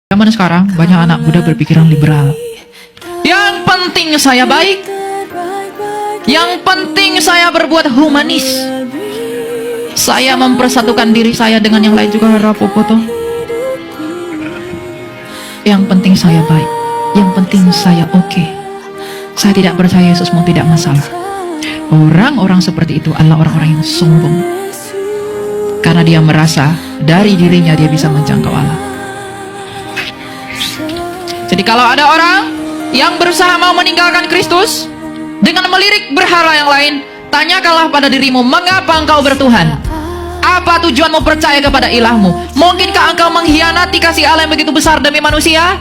Zaman sekarang banyak anak muda berpikiran liberal. Yang penting saya baik, yang penting saya berbuat humanis, saya mempersatukan diri saya dengan yang lain juga rapopo toh. Yang penting saya baik, yang penting saya oke. Saya tidak percaya Yesusmu tidak masalah. Orang-orang seperti itu adalah orang-orang yang sombong, karena dia merasa dari dirinya dia bisa menjangkau Allah. Jadi kalau ada orang yang berusaha mau meninggalkan Kristus dengan melirik berhala yang lain, tanyakanlah pada dirimu, mengapa engkau bertuhan? Apa tujuanmu percaya kepada ilahmu? Mungkinkah engkau mengkhianati kasih Allah yang begitu besar demi manusia?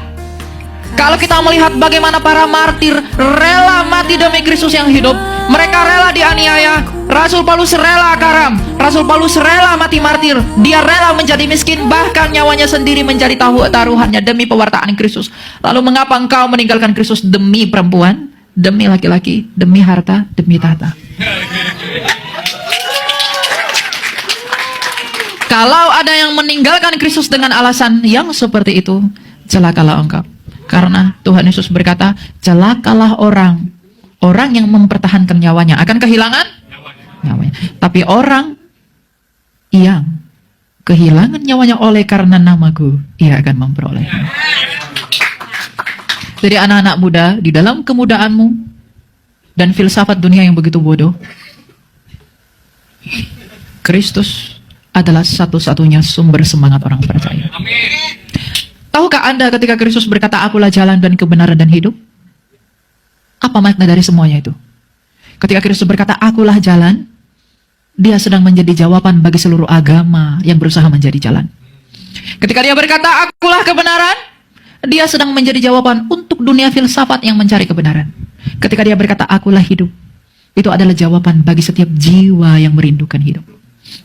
Kalau kita melihat bagaimana para martir rela mati demi Kristus yang hidup, mereka rela dianiaya. Rasul Paulus rela karam, Rasul Paulus rela mati martir, dia rela menjadi miskin, bahkan nyawanya sendiri menjadi taruhannya demi pewartaan Kristus. Lalu mengapa engkau meninggalkan Kristus demi perempuan, demi laki-laki, demi harta, demi tahta? Kalau ada yang meninggalkan Kristus dengan alasan yang seperti itu, celakalah engkau. Karena Tuhan Yesus berkata, celakalah orang yang mempertahankan nyawanya akan kehilangan nyawanya. Tapi orang yang kehilangan nyawanya oleh karena namaku, ia akan memperolehnya. Jadi anak-anak muda, di dalam kemudaanmu dan filsafat dunia yang begitu bodoh, Kristus adalah satu-satunya sumber semangat orang percaya. Tahukah Anda ketika Kristus berkata, akulah jalan dan kebenaran dan hidup? Apa makna dari semuanya itu? Ketika Kristus berkata, akulah jalan, dia sedang menjadi jawaban bagi seluruh agama yang berusaha menjadi jalan. Ketika dia berkata, akulah kebenaran, dia sedang menjadi jawaban untuk dunia filsafat yang mencari kebenaran. Ketika dia berkata, akulah hidup, itu adalah jawaban bagi setiap jiwa yang merindukan hidup.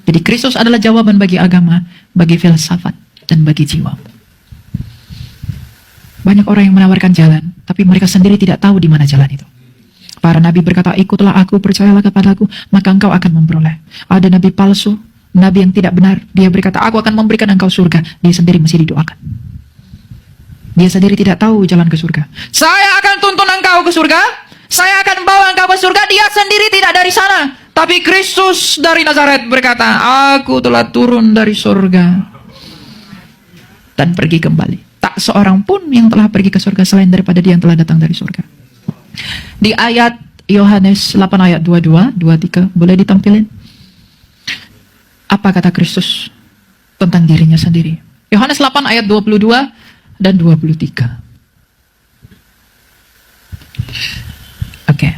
Jadi Kristus adalah jawaban bagi agama, bagi filsafat, dan bagi jiwa. Banyak orang yang menawarkan jalan, tapi mereka sendiri tidak tahu di mana jalan itu. Para nabi berkata, ikutlah aku, percayalah kepadaku, maka engkau akan memperoleh. Ada nabi palsu, nabi yang tidak benar, dia berkata, aku akan memberikan engkau surga. Dia sendiri masih didoakan. Dia sendiri tidak tahu jalan ke surga. Saya akan tuntun engkau ke surga, saya akan bawa engkau ke surga. Dia sendiri tidak dari sana. Tapi Kristus dari Nazaret berkata, aku telah turun dari surga dan pergi kembali. Tak seorang pun yang telah pergi ke surga selain daripada dia yang telah datang dari surga. Di ayat Yohanes 8 ayat 22, 23, boleh ditampilin? Apa kata Kristus tentang dirinya sendiri? Yohanes 8 ayat 22 dan 23. Oke.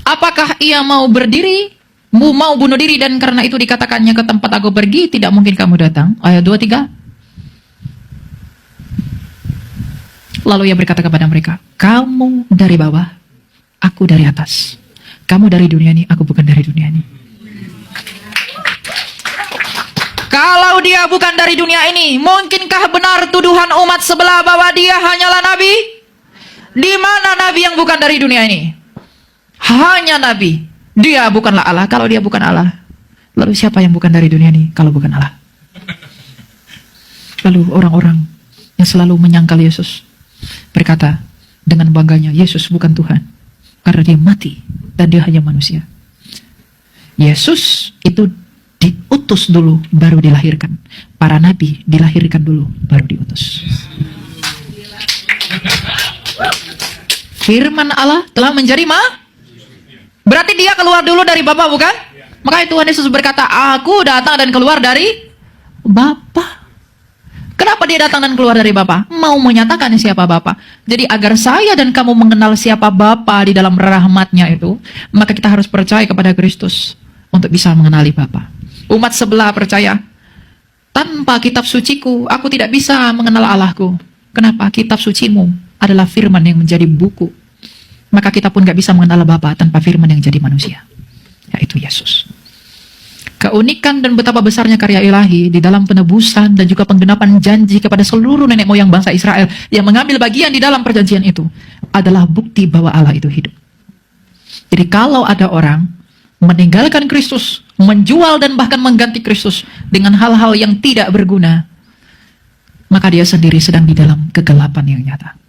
Apakah ia mau berdiri, mau bunuh diri, dan karena itu dikatakannya ke tempat aku pergi, tidak mungkin kamu datang? Ayat 23. Lalu ia berkata kepada mereka, kamu dari bawah, aku dari atas. Kamu dari dunia ini, aku bukan dari dunia ini. Kalau dia bukan dari dunia ini, mungkinkah benar tuduhan umat sebelah bahwa dia hanyalah nabi? Di mana nabi yang bukan dari dunia ini? Hanya nabi. Dia bukanlah Allah. Kalau dia bukan Allah, lalu siapa yang bukan dari dunia ini kalau bukan Allah? Lalu orang-orang yang selalu menyangkal Yesus berkata dengan bangganya, Yesus bukan Tuhan, karena dia mati dan dia hanya manusia. Yesus itu diutus dulu baru dilahirkan. Para nabi dilahirkan dulu baru diutus. Firman Allah telah menjadi berarti dia keluar dulu dari Bapa, bukan? Makanya Tuhan Yesus berkata, aku datang dan keluar dari Bapa. Kenapa dia datang dan keluar dari Bapa? Mau menyatakan siapa Bapa. Jadi agar saya dan kamu mengenal siapa Bapa di dalam rahmatnya itu, maka kita harus percaya kepada Kristus untuk bisa mengenali Bapa. Umat sebelah percaya, tanpa kitab suciku, aku tidak bisa mengenal Allahku. Kenapa? Kitab sucimu adalah firman yang menjadi buku. Maka kita pun gak bisa mengenal Bapa tanpa firman yang jadi manusia, yaitu Yesus. Keunikan dan betapa besarnya karya ilahi di dalam penebusan dan juga penggenapan janji kepada seluruh nenek moyang bangsa Israel yang mengambil bagian di dalam perjanjian itu adalah bukti bahwa Allah itu hidup. Jadi kalau ada orang meninggalkan Kristus, menjual dan bahkan mengganti Kristus dengan hal-hal yang tidak berguna, maka dia sendiri sedang di dalam kegelapan yang nyata.